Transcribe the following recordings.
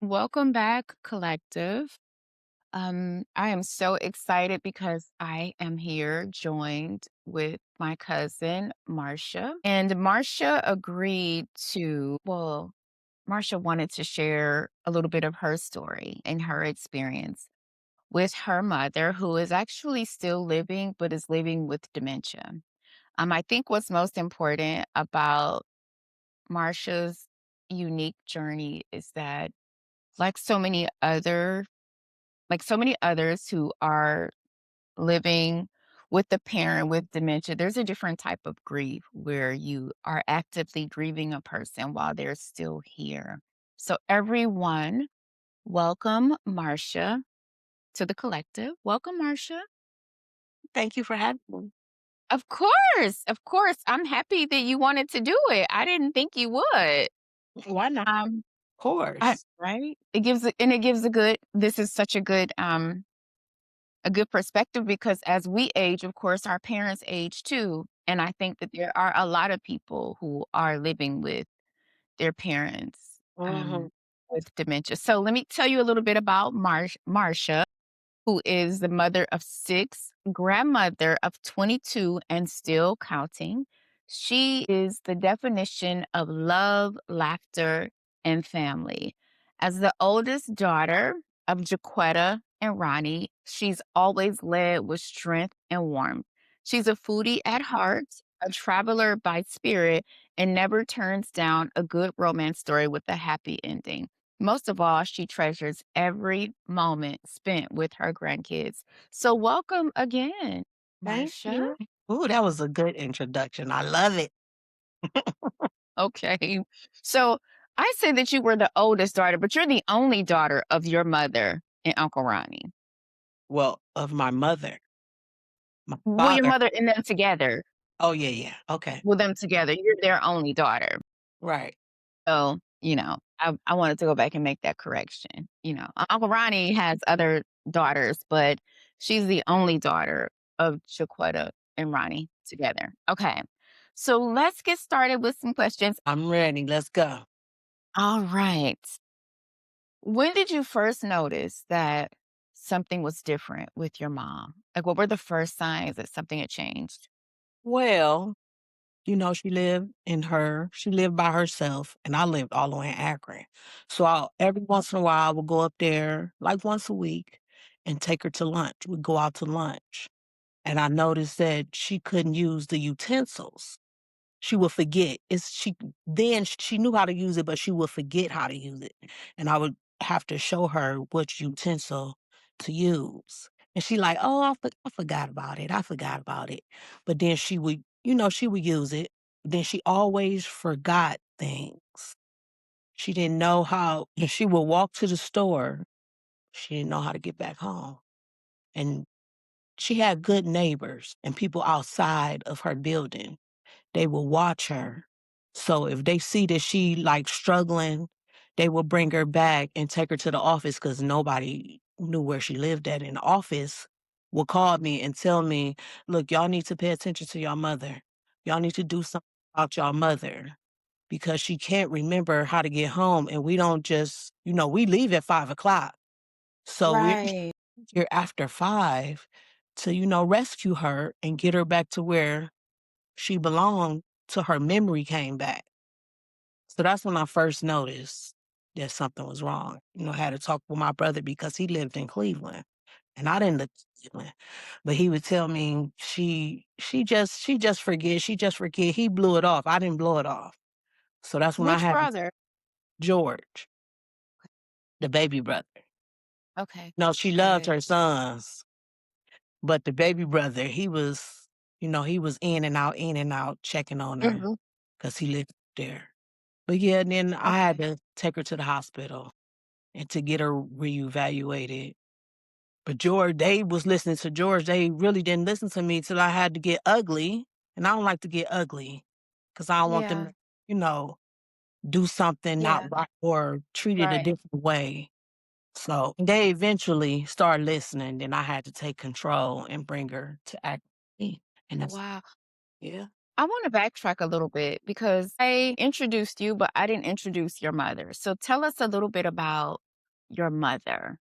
Welcome back, collective. I am so excited because I am here joined with my cousin, Marcia. And Marcia agreed Marcia wanted to share a little bit of her story and her experience with her mother, who is actually still living, but is living with dementia. I think what's most important about Marcia's unique journey is that, like so many other so many others who are living with a parent with dementia, there's a different type of grief where you are actively grieving a person while they're still here. So, everyone, welcome Marcia to the collective. Welcome, Marcia. Thank you for having me. Of course, of course. I'm happy that you wanted to do it. I didn't think you would. Why not? Um, Of course. right? It gives a good. This is such a good perspective because as we age, of course, our parents age too. And I think that there are a lot of people who are living with their parents Mhm. with dementia. So let me tell you a little bit about Marcia, who is the mother of 6, grandmother of 22, and still counting. She is the definition of love, laughter, and family. As the oldest daughter of Jaquetta and Ronnie, she's always led with strength and warmth. She's a foodie at heart, a traveler by spirit, and never turns down a good romance story with a happy ending. Most of all, she treasures every moment spent with her grandkids. So, welcome again, Thank Marcia. you. Ooh, that was a good introduction. I love it. Okay. So, I said that you were the oldest daughter, but you're the only daughter of your mother and Uncle Ronnie. Well, of my mother, my Well, your father. mother and them together. Oh, yeah, yeah. Okay. With them together, you're their only daughter. Right. So, I wanted to go back and make that correction. Uncle Ronnie has other daughters, but she's the only daughter of Chiquetta and Ronnie together. Okay. So let's get started with some questions. I'm ready. Let's go. All right. When did you first notice that something was different with your mom? Like, what were the first signs that something had changed? Well, she lived by herself, and I lived all the way in Akron. So every once in a while, I would go up there like once a week and take her to lunch. We'd go out to lunch. And I noticed that she couldn't use the utensils. She would forget. She knew how to use it, but she would forget how to use it, and I would have to show her which utensil to use. And she like, "Oh, I forgot about it. I forgot about it." But then she would use it. Then she always forgot things. She didn't know how if she would walk to the store, she didn't know how to get back home. And she had good neighbors and people outside of her building. They will watch her. So if they see that she, like, struggling, they will bring her back and take her to the office because nobody knew where she lived at, and the office will call me and tell me, "Look, y'all need to pay attention to your mother. Y'all need to do something about your mother because she can't remember how to get home, and we don't just" we leave at 5 o'clock. So we're Right. here after 5 to, rescue her and get her back to where she belonged till her memory came back. So that's when I first noticed that something was wrong. I had to talk with my brother because he lived in Cleveland and I didn't live in Cleveland. But he would tell me she just forget, she just forget. He blew it off. I didn't blow it off. So that's when I Which had brother? George, the baby brother. Okay. No, she loved Good. her sons, but the baby brother, he was in and out, checking on her Hmm. because he lived there. But yeah, and then I had Okay. to take her to the hospital and to get her reevaluated. But they was listening to George. They really didn't listen to me till I had to get ugly. And I don't like to get ugly because I don't want them Yeah. to, you know, do something not Yeah. right or treat it a Right. different way. So they eventually started listening. Then I had to take control and bring her to act. And that's, Wow. yeah. I want to backtrack a little bit because I introduced you, but I didn't introduce your mother. So tell us a little bit about your mother?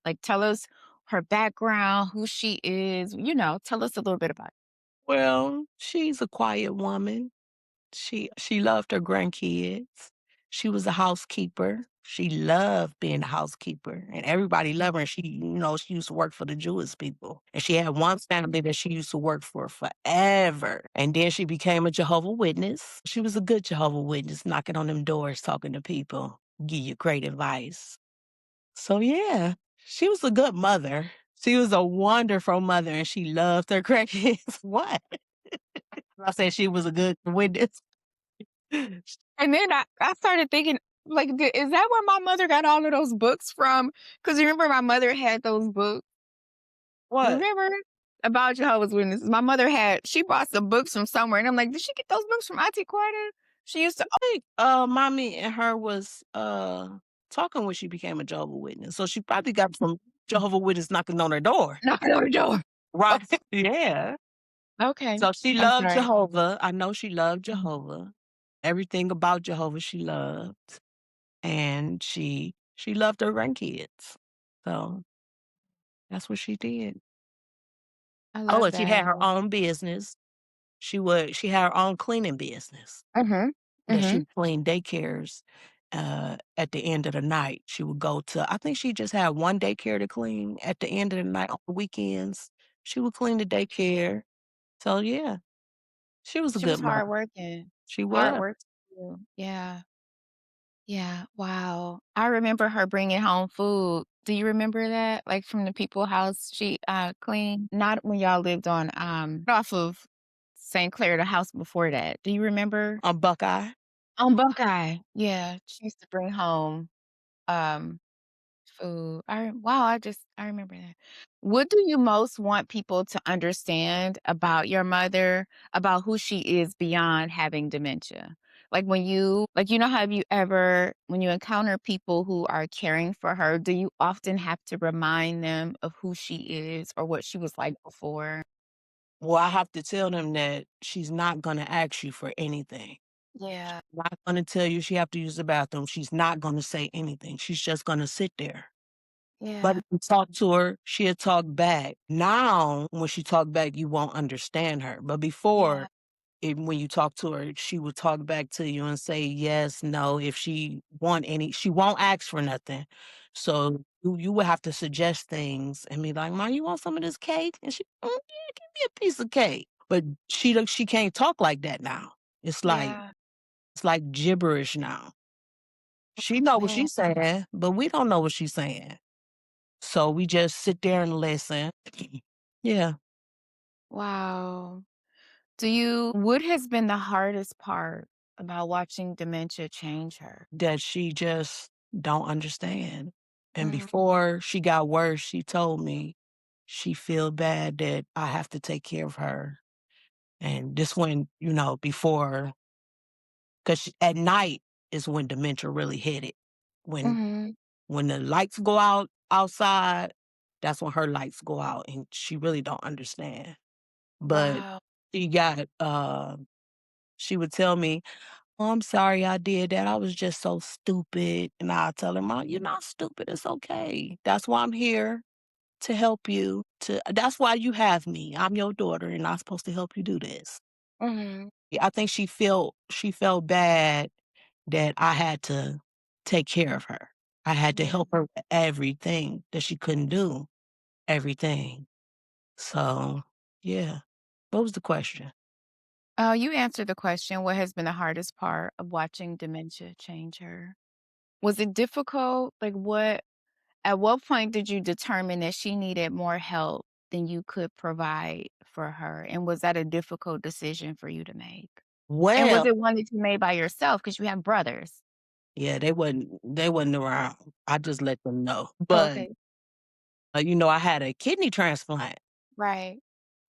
Like, tell us her background, who she is, tell us a little bit about it. Well, she's a quiet woman. She loved her grandkids. She was a housekeeper. She loved being a housekeeper, and everybody loved her. She used to work for the Jewish people, and she had one family that she used to work for forever. And then she became a Jehovah Witness. She was a good Jehovah Witness, knocking on them doors, talking to people, give you great advice. So yeah, she was a good mother. She was a wonderful mother, and she loved her grandkids. What? I said she was a good witness. And then I started thinking, like, is that where my mother got all of those books from? Because remember my mother had those books. What? Remember? About Jehovah's Witnesses. My mother she brought some books from somewhere, and I'm like, "Did she get those books from Auntie Quarta?" She used to Think, mommy and her was, talking when she became a Jehovah Witness, so she probably got from Jehovah Witness knocking on her door. knock on her door. Right. Yeah. Okay. So she I'm loved sorry. Jehovah. I know she loved Mhm. Jehovah. Everything about Jehovah she loved, and she loved her grandkids. So that's what she did. I Oh, love and she that. had her own business. She had her own cleaning business. Mhm. That she Mhm. would clean daycares, at the end of the night. She would go to I think she just had one daycare to clean at the end of the night on the weekends. She would clean the daycare. So, yeah, she was a She was good mother. hardworking. She Hard was. work too. Yeah. Yeah. Wow. I remember her bringing home food. Do you remember that? Like, from the people house she, cleaned? Not when y'all lived on, off of St. Clair, the house before that. Do you remember? Buckeye. On Buckeye. Yeah. She used to bring home, um food. I remember that. What do you most want people to understand about your mother, about who she is beyond having dementia? Have you ever when you encounter people who are caring for her, do you often have to remind them of who she is or what she was like before? Well, I have to tell them that she's not gonna ask you for anything. Yeah. Not gonna tell you she have to use the bathroom. She's not gonna say anything. She's just gonna sit there. But Yeah. if you talk to her, she'll talk back. Now, when she talk back, you won't understand her. But before, Yeah. when you talk to her, she would talk back to you and say yes, no. If she won't ask for nothing. So you would have to suggest things and be like, "Mom, you want some of this cake?" And yeah, give me a piece of cake. But she can't talk like that now. It's like Yeah. it's like gibberish now. She know what Man. she's saying, but we don't know what she's saying. So we just sit there and listen. Yeah, Wow. What has been the hardest part about watching dementia change her? that she just don't understand. And Mhm. before she got worse, she told me she feel bad that I have to take care of her. And this when, before, because at night is when dementia really hit it. When Mhm. when the lights go out outside, that's when her lights go out, and she really don't understand. But Wow. she got she would tell me, "Oh, I'm sorry I did that. I was just so stupid." And I tell her, "Mom, you're not stupid. It's okay. That's why I'm here to help you. That's why you have me. I'm your daughter, and I'm supposed to help you do this." Mhm. Yeah, I think she felt bad that I had to take care of her. I had to Yeah. help her with everything that she couldn't do, everything. So, yeah. What was the question? Oh, you answered the question, what has been the hardest part of watching dementia change her? Was it difficult? At what point did you determine that she needed more help than you could provide for her? And was that a difficult decision for you to make? And was Well, it one that you made by yourself? Because you have brothers? yeah, they wasn't around. I just let them know. But, Okay. I had a kidney transplant. Right.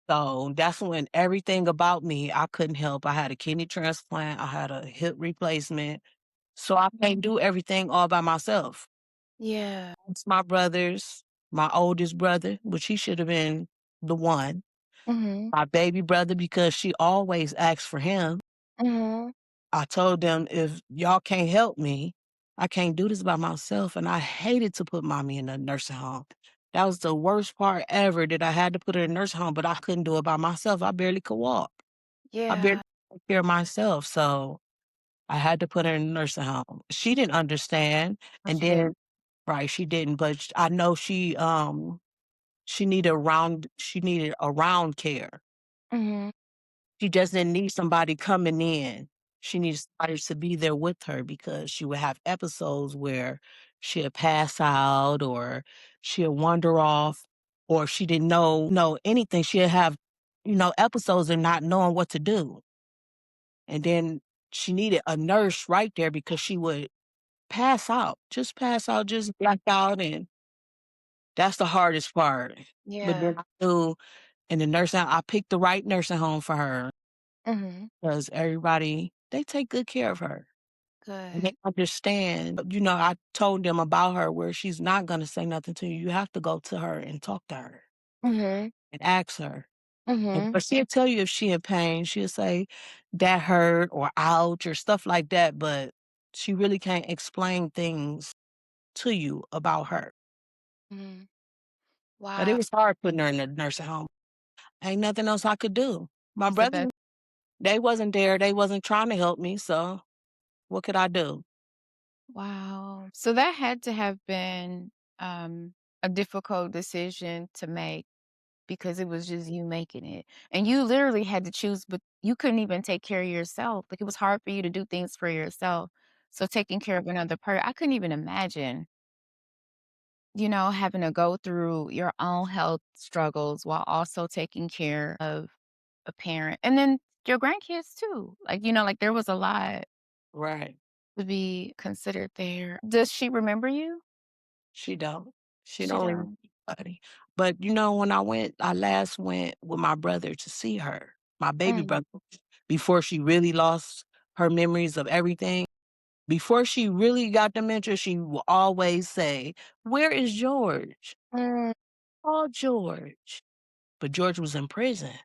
So that's when everything about me, I couldn't help. I had a kidney transplant, I had a hip replacement. So I can't do everything all by myself. Yeah. It's my brothers, my oldest brother, which he should have been the one, Mhm. my baby brother, because she always asks for him. Mhm. I told them, if y'all can't help me, I can't do this by myself, and I hated to put mommy in a nursing home. That was the worst part ever that I had to put her in a nursing home, but I couldn't do it by myself. I barely could walk. I barely Yeah, took care of myself, so I had to put her in a nursing home. She didn't understand, oh, and she didn't. then right, she didn't, but I know she needed around care. Mhm. She just didn't need somebody coming in. She needed somebody to be there with her because she would have episodes where she'd pass out or she'd wander off or she didn't know anything. She'd have, episodes of not knowing what to do. And then she needed a nurse right there because she would pass out, just black out, and that's the hardest part. But then Yeah. I knew in the nursing I picked the right nursing home for her Mhm. because everybody, they take good care of her. And they Good. understand. I told them about her where she's not gonna say nothing to you. You have to go to her and talk to her Mhm. and ask her. And Mhm. but she'll tell you if she in pain. She'll say, "That hurt," or "ouch," or stuff like that, but she really can't explain things to you about her. Mhm. But it Wow. was hard putting her in a nursing home. Ain't nothing else I could do. My It's the brothers, best. they wasn't there. They wasn't trying to help me, so what could I do? Wow. So that had to have been, a difficult decision to make because it was just you making it. And you literally had to choose, but you couldn't even take care of yourself. Like, it was hard for you to do things for yourself. So taking care of another person, I couldn't even imagine, having to go through your own health struggles while also taking care of a parent. And then your grandkids too. Like there was a lot Right. to be considered there. Does she remember you? She don't. She She don't remember don't. anybody. But, when I last went with my brother to see her, my baby Mm, brother, before she really lost her memories of everything, before she really got dementia, she will always say, "Where is George? mm, Oh, George." But George was in prison.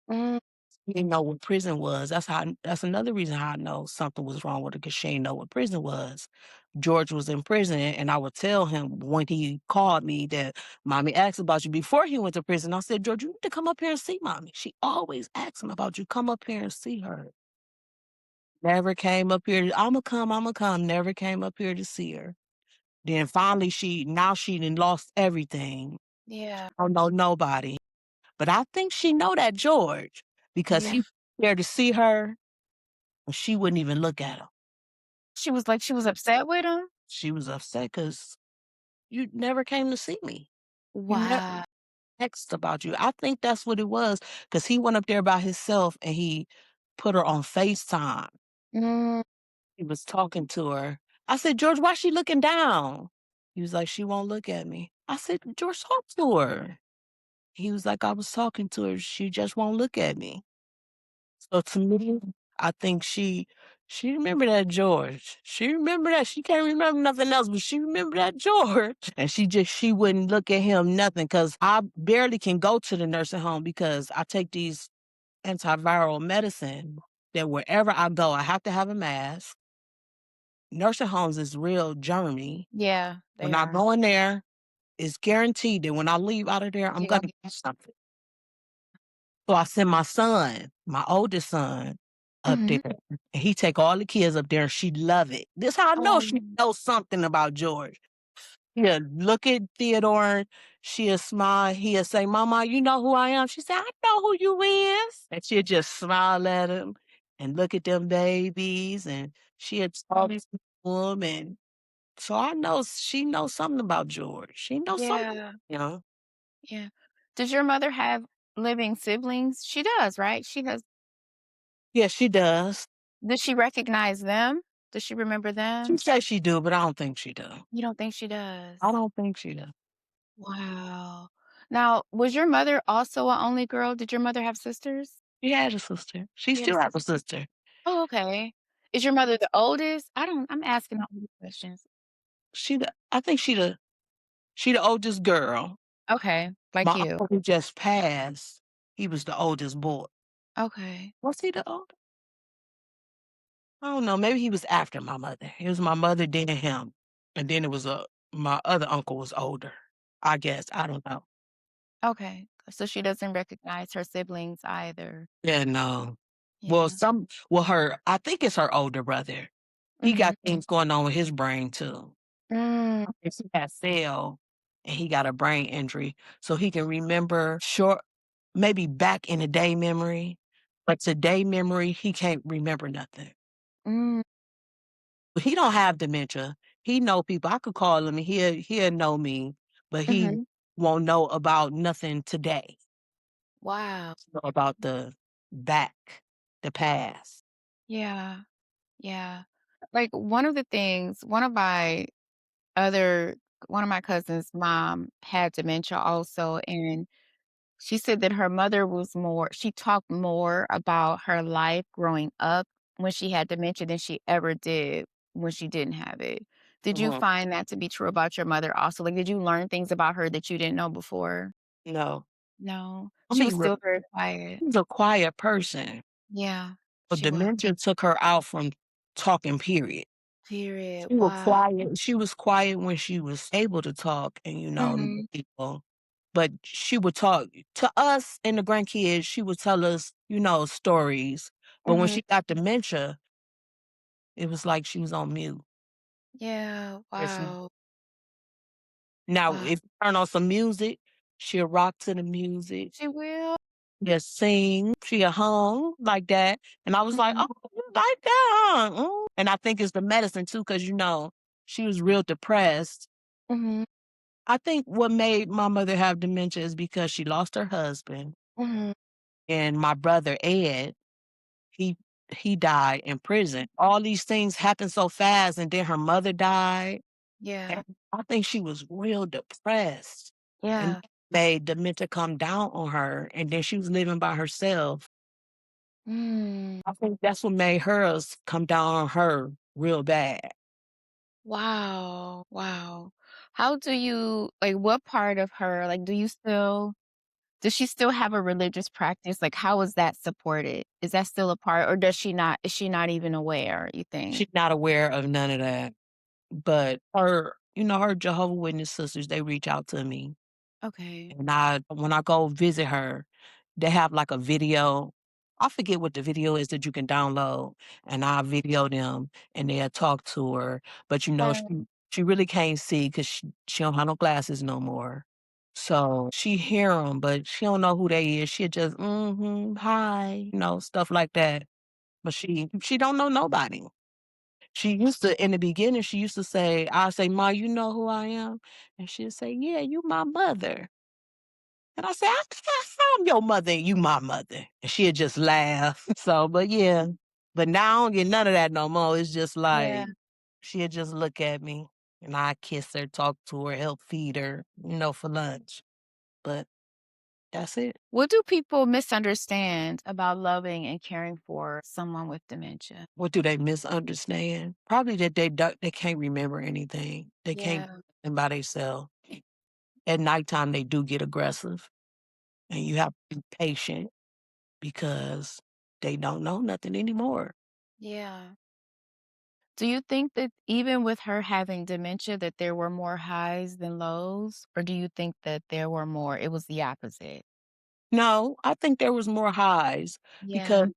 mm. She didn't know what prison was. That's another reason how I know something was wrong with her, 'cause she didn't know what prison was. George was in prison, and I would tell him when he called me that, "Mommy asked about you." Before he went to prison, I said, "George, you need to come up here and see mommy. She always asks him about you. Come up here and see her." Never came up here. Imma come. Never came up here to see her. Then finally she done lost everything. Yeah, Don't know nobody. But I think she know that George because yeah. he there to see her, and she wouldn't even look at him. She was upset with him? She was upset because "You never came to see me. You never Wow. asked about you." I think that's what it was because he went up there by himself and he put her on FaceTime. Mm, He was talking to her. I said, "George, why she looking down?" He was like, "She won't look at me." I said, "George, talk to her." He was like, "I was talking to her. She just won't look at me." So to me, I think she remembered that George. She remember that. She can't remember nothing else, but she remember that George. And she wouldn't look at him nothing because I barely can go to the nursing home because I take these antiviral medicine that wherever I go, I have to have a mask. Nursing homes is real germy. yeah, they When I are. go in there, it's guaranteed that when I leave out of there, I'm You gonna gon get something. So I send my son, my oldest son, up there, Mhm. and he take all the kids up there, and she love it. This how I know she Um, knows something about George. He'll look at Theodore, she'll smile, he'll say, "Mama, you know who I am?" She said, "I know who you is." And she'll just smile at him and look at them babies, and she'll talk to him, and so I know she knows something about George. She knows something, yeah, you know? yeah. Does your mother have living siblings? She does, right? She does. Yeah, she does. Does she recognize them? Does she remember She them? says she do, but I don't think she do. You don't think she does? I don't think she does. Wow. Now, was your mother also a only girl? Did your mother have sisters? She had a sister. She She had a still have a sister. sister. Oh, okay. Is your mother the oldest? I'm asking all these questions. I think she the oldest girl. Okay, like My you. uncle who just passed, he was the oldest boy. Okay. Was he the oldest? I don't know, maybe he was after my mother. It was my mother, then him, and then it was, my other uncle was older, I guess, I don't know. Okay. So she doesn't recognize her siblings either. Yeah, no. Well, Yeah. her I think it's her older brother. He Mhm. got things going on with his brain too. Mm, Yes, he had cell, and he got a brain injury, so he can remember short maybe back in the day memory, but today memory, he can't remember nothing. mm, But he don't have dementia. He know people. I could call him and he'll know me, but he mhm. won't know about nothing today. Wow. Know about the back, the past. Yeah. Yeah. Like, other one of my cousin's mom had dementia also, and she said that her mother was more she talked more about her life growing up when she had dementia than she ever did when she didn't have it. Did you Mhm. find that to be true about your mother also? Like, did you learn things about her that you didn't know before? No. No. I She was mean, still very quiet. she's a quiet person, Yeah, but she was. dementia took her out from talking, period. Period. She was Wow. quiet. She was quiet when she was able to talk and, know Mhm, people. But she would talk to us and the grandkids. She would tell us, stories. But when mhm. she got dementia, it was like she was on mute. Yeah, It's wow, now, wow. if you turn on some music, she'll rock to the music. She will? She'll sing. She'll hum like that. And I was like, Mhm, oh, you like that, huh? And I think it's the medicine too, because she was real depressed. mhm, I think what made my mother have dementia is because she lost her husband, mhm. and my brother Ed, he he died in prison. All these things happened so fast, and then her mother died, Yeah, and I think she was real depressed, and yeah. made dementia come down on her, and then she was living by herself. Mm. I think that's what made hers come down on her real bad. Wow, wow. How do you like, what part of her like, does she still have a religious practice? Like, how is that supported? Is that still a part, or does she not is she not even aware, you think? She's not aware of none of that, but her Jehovah Witness sisters, they reach out to me. Okay. And when I go visit her, they have like a video. I forget what the video is that you can download, and I video them, and they'll talk to her. But Yeah. she really can't see because she don't have no glasses no more. So she hear them, but she don't know who they is. She just hi, stuff like that. But she don't know nobody. She used to in the beginning. She used to say, "I say, Ma, you know who I am," and she'd say, "Yeah, you my mother." And I said, I'm your mother and you my mother." And she'd just laugh. So, but yeah. But now I don't get none of that no more. It's just Yeah. like she'd just look at me and I kiss her, talk to her, help feed her, for lunch. But that's it. What do people misunderstand about loving and caring for someone with dementia? What do they misunderstand? Probably that they can't remember anything. They can't Yeah, think by themselves. At nighttime they do get aggressive and you have to be patient because they don't know nothing anymore. yeah. Do you think that even with her having dementia that there were more highs than lows, or do you think that it was the opposite? No, I think there was more highs Yeah. because,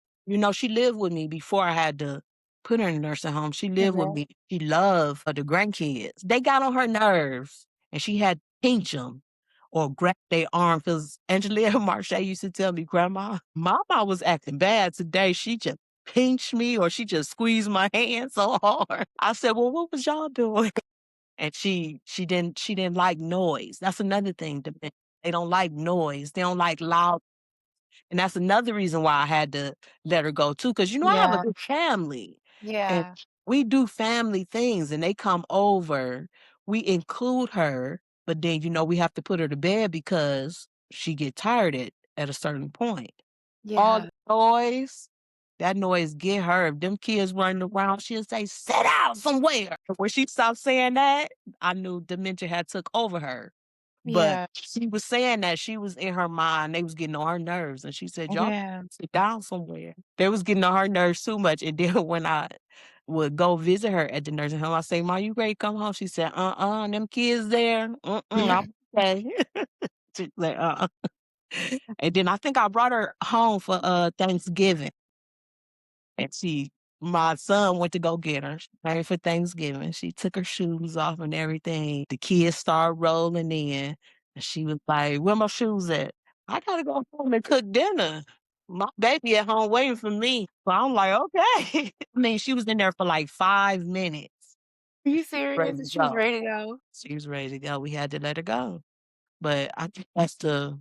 she lived with me before I had to put her in a nursing home. She lived with Mhm. me. She loved the grandkids. They got on her nerves and she had to pinch them or grab their arm because Angela Marcia used to tell me, Grandma, Mama was acting bad today. She just pinched me or she just squeezed my hand so hard. I said, well, what was y'all doing? And she didn't like noise. That's another thing. They don't like noise. They don't like loud, and that's another reason why I had to let her go too. Cause I have a Yeah, good family, and yeah, we do family things, and they come over. We include her, but then, we have to put her to bed because she get tired at a certain point. All the yeah, noise, that noise get her. If them kids running around, she'll say, "Sit down somewhere." When she stopped saying that, I knew dementia had took over her. But Yeah. she was saying that she was in her mind, they was getting on her nerves, and she said, "Y'all Yeah. sit down somewhere." They was getting on her nerves too much, and then when I would go visit her at the nursing home, I say, "Ma, you ready to come home?" She said, them kids there, I'm okay." She's like, And then I think I brought her home for, Thanksgiving, and my son went to go get her. She came for Thanksgiving. She took her shoes off and everything. The kids started rolling in, and she was like, "Where my shoes at?" "I gotta go home and cook dinner. My baby at home waiting for me." So I'm like, "Okay." I mean, she was in there for like 5 minutes. Are you Ready serious? to She was go. ready to go? She was ready to go. We had to let her go. But I think that's the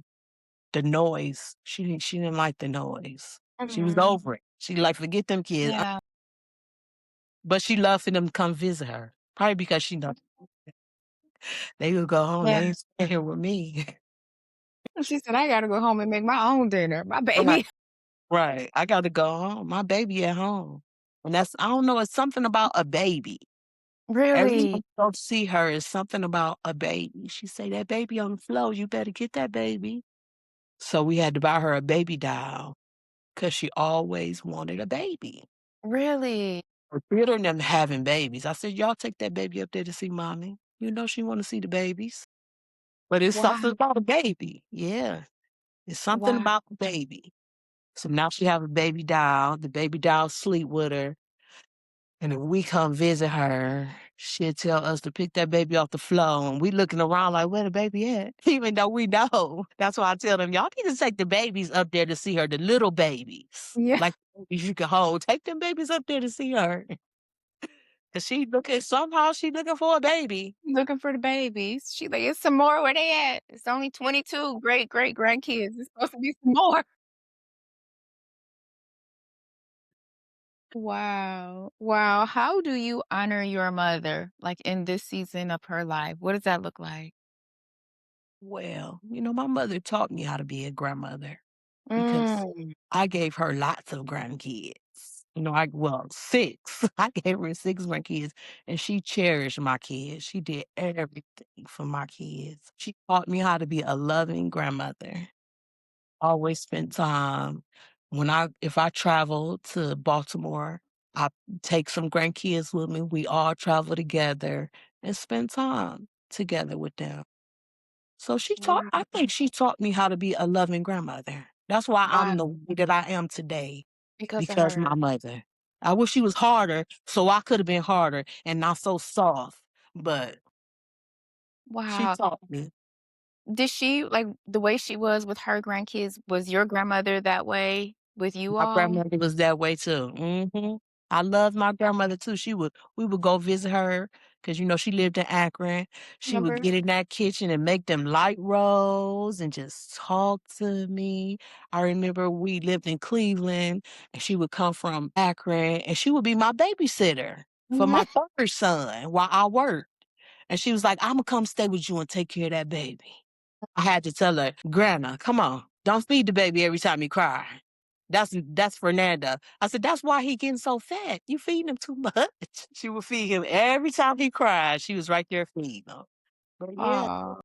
noise. She didn't like the noise. She was Mhm. over it. She like, "Forget them kids." Yeah. But she loved for them to come visit her. Probably because she know they would go home, they Yeah. ain't staying here with me. She said, "I gotta go home and make my own dinner. My Right, baby." right. I gotta go home. My baby at home. And that's I don't know, it's something about a baby. Every time Really? I go see her, it's something about a baby. She say, "That baby on the floor, you better get that baby." So we had to buy her a baby doll because she always wanted a baby. Really? Her theater and them having babies. I said, "Y'all take that baby up there to see mommy. You know she wanna see the babies." But it's Wow. something about a baby. Yeah, it's something Wow. about the baby. So now she have a baby doll. The baby doll sleep with her, and if we come visit her, she'll tell us to pick that baby off the floor, and we looking around like, "Where the baby at?" Even though we know. That's why I tell them, "Y'all need to take the babies up there to see her, the little babies, Yeah. like babies you can hold. Take them babies up there to see her, 'cause she looking for a baby." Looking for the babies. She like, "It's some more. Where they at? It's only 22 great-great-grandkids. It's supposed to be some more." Wow. Wow. How do you honor your mother, like, in this season of her life? What does that look like? Well, my mother taught me how to be a grandmother because Mm. I gave her lots of grandkids. 6. I gave her 6 grandkids, and she cherished my kids. She did everything for my kids. She taught me how to be a loving grandmother. Always spent time if I travel to Baltimore, I take some grandkids with me. We all travel together and spend time together with them. So Wow. I think she taught me how to be a loving grandmother. That's why Wow. I'm the way that I am today, Because of because her. my mother. I wish she was harder, so I could have been harder and not so soft, but she Wow. taught me. Did she like, the way she was with her grandkids, was your grandmother that way with you My all? grandmother was that way too. I loved my grandmother too. We would go visit her because she lived in Akron. She would Remember? get in that kitchen and make them light rolls and just talk to me. I remember we lived in Cleveland and she would come from Akron and she would be my babysitter for Mhm. my third son while I worked. And she was like, "Imma come stay with you and take care of that baby." I had to tell her, "Grandma, come on, don't feed the baby every time he cry. That's Fernanda." I said, "That's why he getting so fat. You feeding him too much." She would feed him every time he cried. She was right there feeding him. But yeah, Aw,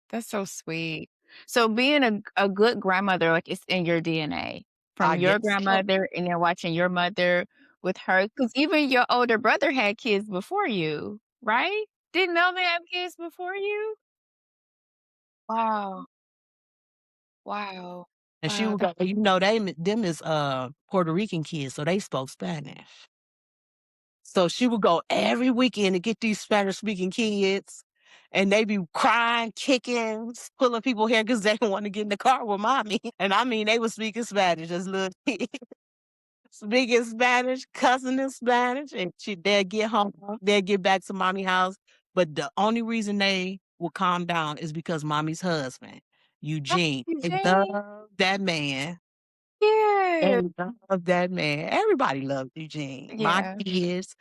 that's so sweet. So being a good grandmother, like, it's in your DNA from I your guess so. grandmother and then watching your mother with her, because even your older brother had kids before you, right? Didn't Melvin have kids before you? Wow. Wow. And she Wow, would that go, them is Puerto Rican kids, so they spoke Spanish. So she would go every weekend to get these Spanish speaking kids, and they be crying, kicking, pulling people hair because they didn't want to get in the car with mommy. And I mean, they were speaking Spanish as little kids, speaking Spanish, cussing in Spanish, and they'd get home, they'd get back to mommy house. But the only reason they would calm down is because mommy's husband, oh, Eugene, they Eugene? love that man. They Yeah. love that man. Everybody loved Eugene. My Yeah. kids,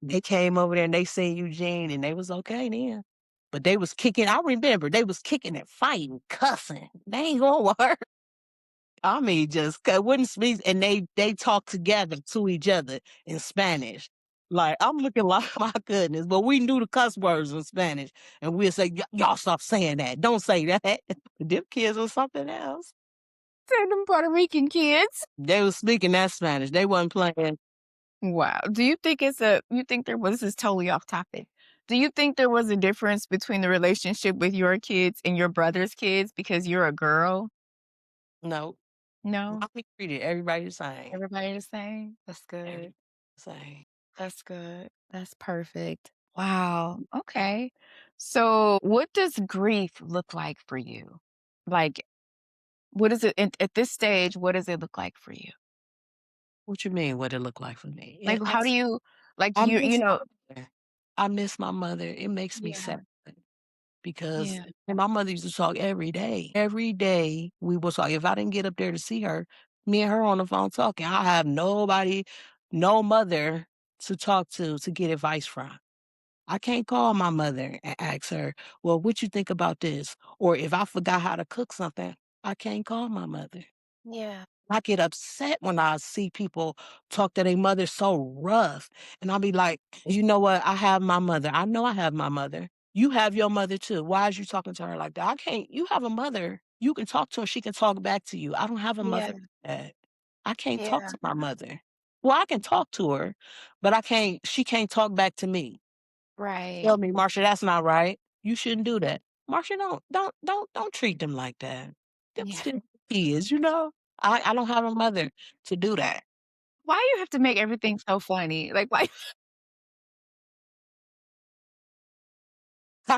they came over there and they seen Eugene and they was okay then. But they was kicking I remember they was kicking and fighting, cussing. They ain't gonna work. I mean, just wouldn't speak and they talk together to each other in Spanish. Like, I'm looking like, my goodness, but we knew the cuss words in Spanish, and we'd say, Y'all stop saying that. Don't say that." Them kids was something else. To them Puerto Rican kids. They was speaking that Spanish. They wasn't playing. Wow. Do you think you think there was this is totally off topic. Do you think there was a difference between the relationship with your kids and your brother's kids because you're a girl? No. No? We treated everybody the same. Everybody the same? That's Everybody good. the same. That's good. That's perfect. Wow. Okay. So, what does grief look like for you? Like, what is it at this stage? What does it look like for you? What you mean, what it look like for me? Yeah, Like, how do you like I you miss my know? mother. I miss my mother. It makes me Yeah. sad because Yeah. and my mother used to talk every day. Every day we would talk. If I didn't get up there to see her, me and her on the phone talking. I have nobody, no mother to talk to get advice from. I can't call my mother and ask her, well, what you think about this? Or if I forgot how to cook something, I can't call my mother. Yeah. I get upset when I see people talk to their mother so rough. And I'll be like, you know what? I have my mother. I know I have my mother. You have your mother too. Why is you talking to her like that? I can't. You have a mother. You can talk to her. She can talk back to you. I don't have a Yeah. mother like that. I can't talk Yeah. to my mother. Well, I can talk to her, but I can't, she can't talk back to me. Right. Tell me, Marcia, that's not right. You shouldn't do that. Marcia, don't treat them like that. Them Yeah. still kids, you know? I don't have a mother to do that. Why you have to make everything so funny? Like, why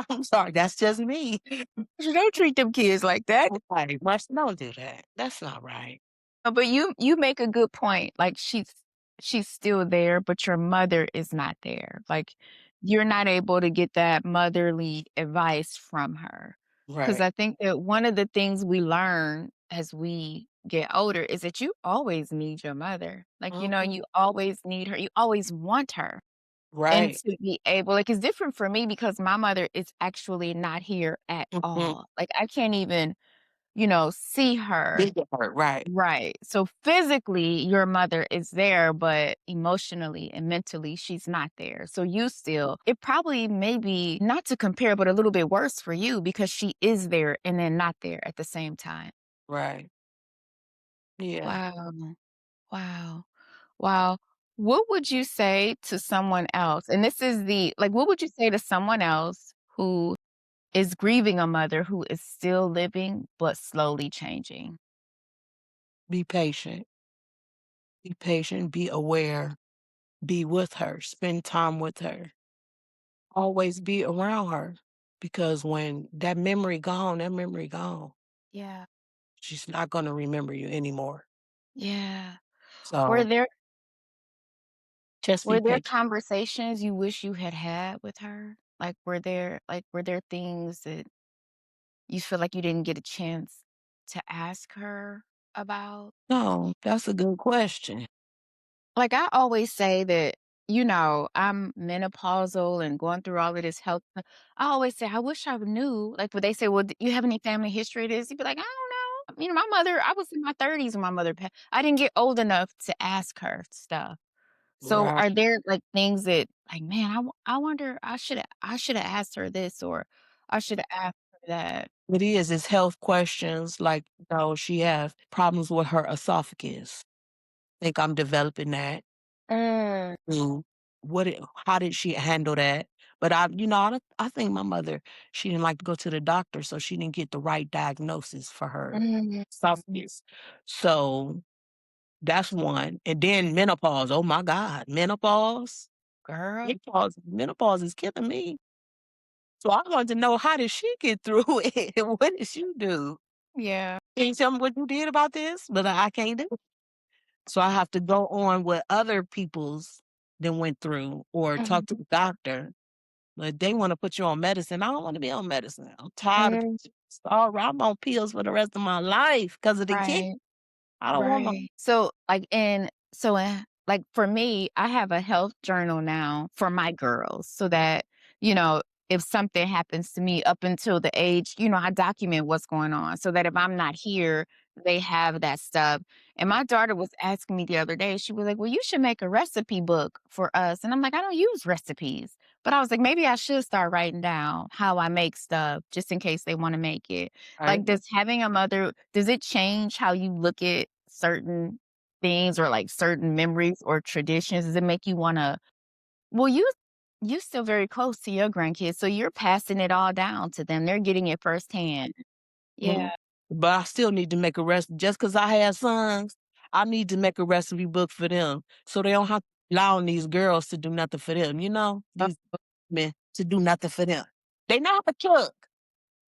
I'm sorry, that's just me. you don't treat them kids like that? Right, Marcia, don't do that. That's not right. But you make a good point. Like, she's still there, but your mother is not there. Like, you're not able to get that motherly advice from her. Because Right. I think that one of the things we learn as we get older is that you always need your mother. Like, Mhm. you always need her. You always want her. And Right. to be able like, it's different for me because my mother is actually not here at Mhm. all. Like, I can't even, see her. Did get hurt, right. Right. So, physically, your mother is there, but emotionally and mentally, she's not there. So, you still it probably maybe not to compare, but a little bit worse for you because she is there and then not there at the same time. Right. Yeah. Wow. Wow. Wow. What would you say to someone else? And this is the like, what would you say to someone else who is grieving a mother who is still living but slowly changing? Be patient. Be patient, be aware, be with her, spend time with her. Always be around her because when that memory gone, that memory gone. Yeah. She's not gonna remember you anymore. Yeah. Were So, there just be were there patient. conversations you wish you had had with her? Were there things that you feel like you didn't get a chance to ask her about? No, that's a good question. Like, I always say that, I'm menopausal and going through all of this health stuff. I always say, "I wish I knew." Like, when they say, "Well, do you have any family history of this?" You'd be like, "I don't know." My mother I was in my 30s when my mother passed. I didn't get old enough to ask her stuff. So, Right. are there, like, things that, like, "Man, I wonder I shoulda asked her this," or, "I shoulda asked her that." It is, it's health questions, like, she have problems with her esophagus. Think I'm developing that. Mm, Mm. How did she handle that? But I think my mother, she didn't like to go to the doctor, so she didn't get the right diagnosis for her mm, esophagus. So, that's one, and then menopause, oh my god, menopause? girl. Menopause is killing me. So I wanted to know how did she get through it? What did she do? Yeah. Can you tell me what you did about this? But I can't do it. So I have to go on what other people's then went through or talk Mhm, to the doctor. But they wanna put you on medicine. I don't wanna be on medicine. I'm tired of mm, alright, I'm on pills for the rest of my life because of the kid. right. I don't want no Right. Like, for me, I have a health journal now for my girls so that, you know, if something happens to me up until the age, I document what's going on so that if I'm not here, they have that stuff. And my daughter was asking me the other day, she was like, "Well, you should make a recipe book for us." And I'm like, "I don't use recipes." But I was like, maybe I should start writing down how I make stuff just in case they want to make it. Right? Like, does having a mother, does it change how you look at certain things or like certain memories or traditions? Does it make you want to, well, you still very close to your grandkids, so you're passing it all down to them. They're getting it firsthand. Yeah. Mhm. But I still need to make a just because I had sons, I need to make a recipe book for them so they don't have to rely on these girls to do nothing for them, you know? These men to do nothing for them. They know how to cook,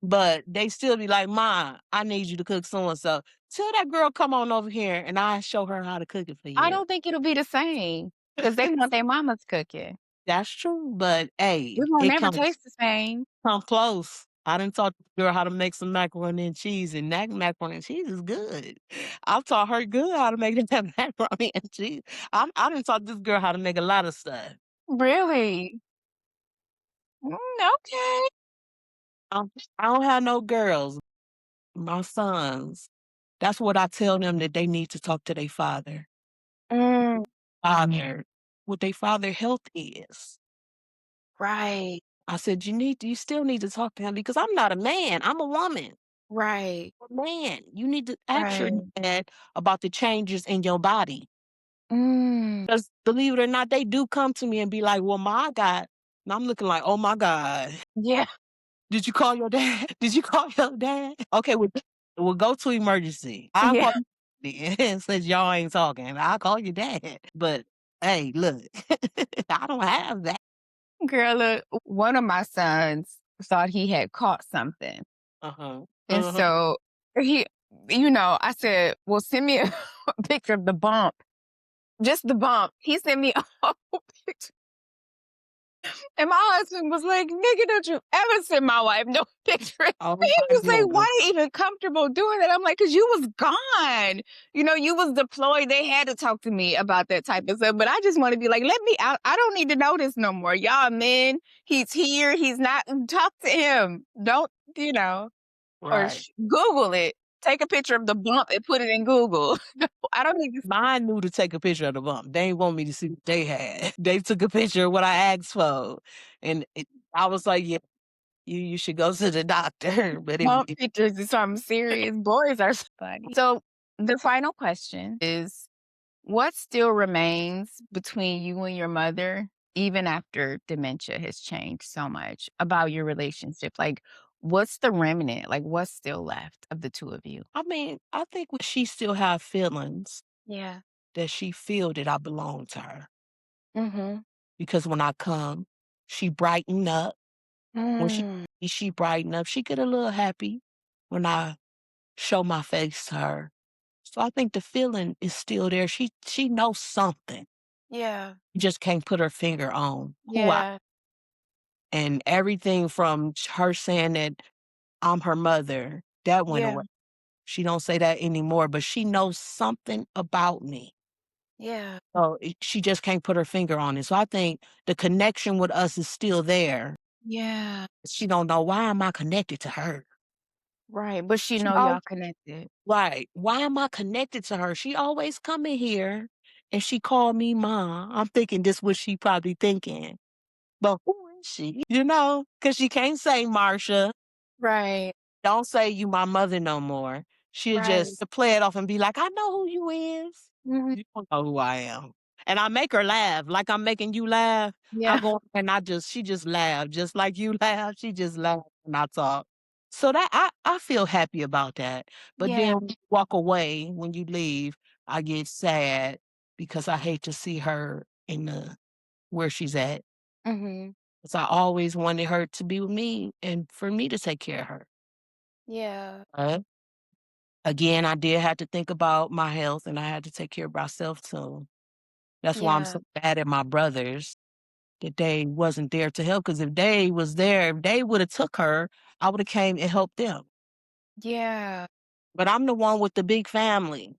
but they still be like, "Ma, I need you to cook so and so. Tell that girl come on over here and I show her how to cook it for I you." don't think it'll be the same because they want their mama's cooking. That's true, but hey, It won't it never comes taste the same. come close. I done taught the girl how to make some macaroni and cheese, and that macaroni and cheese is good. I've taught her good how to make that macaroni and cheese. I done taught this girl how to make a lot of stuff. Really? Okay. Um, I don't have no girls, my sons. That's what I tell them that they need to talk to their father. Mm, Father, what their father health is. right, I said, you still need to talk to him because I'm not a man. I'm a woman. right, Man, you need to ask your right. dad about the changes in your body. Mm, 'Cause believe it or not, they do come to me and be like, "Well, my God," and I'm looking like, "Oh my God, yeah, did you call your dad? Did you call your dad?" Okay, we'll go to emergency. I'll yeah. call then since y'all ain't talking. I'll call your dad. But hey, look, I don't have that. Girl, look, one of my sons thought he had caught something, Uh-huh. and Uh-huh. so he I said, "Well, send me a picture of the bump, just the bump." He sent me a whole picture. And my husband was like, "Nigga, don't you ever send my wife no picture." Oh He my was like, goodness. "Why they even comfortable doing that?" I'm like, "'Cause you was gone. You was deployed. They had to talk to me about that type of stuff." But I just want to be like, let me out. I don't need to know this no more. Y'all men, he's here. He's not. Talk to him. Don't, or Right. Google it. Take a picture of the bump and put it in Google. I don't need to. Mine knew to take a picture of the bump. They ain't want me to see what they had. They took a picture of what I asked for, and I was like, "Yeah, you should go to the doctor." But Bump pictures is something serious. Boys are so funny. So the final question is, what still remains between you and your mother, even after dementia has changed so much about your relationship? Like, what's the remnant? Like, what's still left of the two of you? I mean, I think she still have feelings Yeah. that she feel that I belong to her Mhm. because when I come, she brighten up. When Mm. she brighten up, she get a little happy when I show my face to her. So I think the feeling is still there. She knows something. Yeah. She just can't put her finger on who I Yeah. and everything from her saying that I'm her mother, that went Yeah. away. She don't say that anymore, but she knows something about me. Yeah. So she just can't put her finger on it. So I think the connection with us is still there. Yeah. She don't know why am I connected to her. Right. But she She know al y'all connected. right. Why am I connected to her? She always come in here and she called me mom. I'm thinking this what she probably thinking. But who is she? You know, because she can't say Marcia. Right. Don't say you my mother no more. She'll Right. just play it off and be like, I know who you is. Mhm. You don't know who I am. And I make her laugh like I'm making you laugh. I Yeah. go and she just laugh just like you laugh. She just laugh when I talk. So that I feel happy about that. But Yeah. then when you walk away, when you leave, I get sad because I hate to see her in the where she's at. Mhm. 'Cause I always wanted her to be with me and for me to take care of her. Yeah. Uh, Again, I did have to think about my health and I had to take care of myself too. That's why I'm Yeah. so mad at my brothers that they wasn't there to help. Because if they was there, if they would have took her, I would have came and helped them. Yeah. But I'm the one with the big family.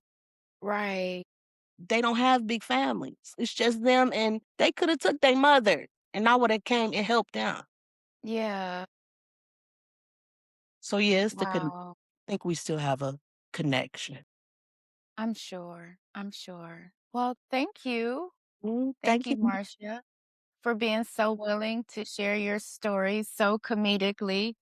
Right. They don't have big families. It's just them and they could have took their mother and I would have came and helped them. Yeah. So yeah, it's the Wow. think we still have a connection. I'm sure. I'm sure. Well, thank you. Thank Thank you, you. Marcia, for being so willing to share your story so comedically.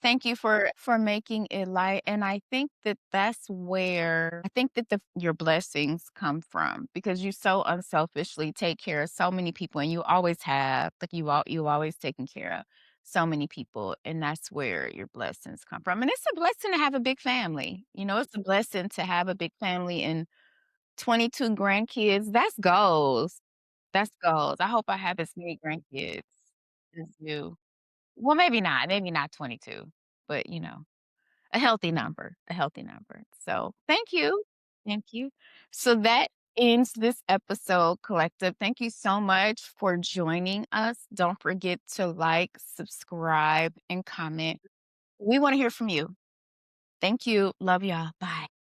Thank you for making it light, and I think that that's where I think that your blessings come from because you so unselfishly take care of so many people, and you always have, like, you always taken care of so many people, and that's where your blessings come from, and it's a blessing to have a big family, it's a blessing to have a big family and 22 grandkids, that's goals. That's goals. I hope I have as many grandkids as you. Well, maybe not 22, but, a healthy number, a healthy number. So, thank you. Thank you. So that ends this episode, Collective. Thank you so much for joining us. Don't forget to like, subscribe, and comment. We wanna hear from you. Thank you. Love y'all. Bye.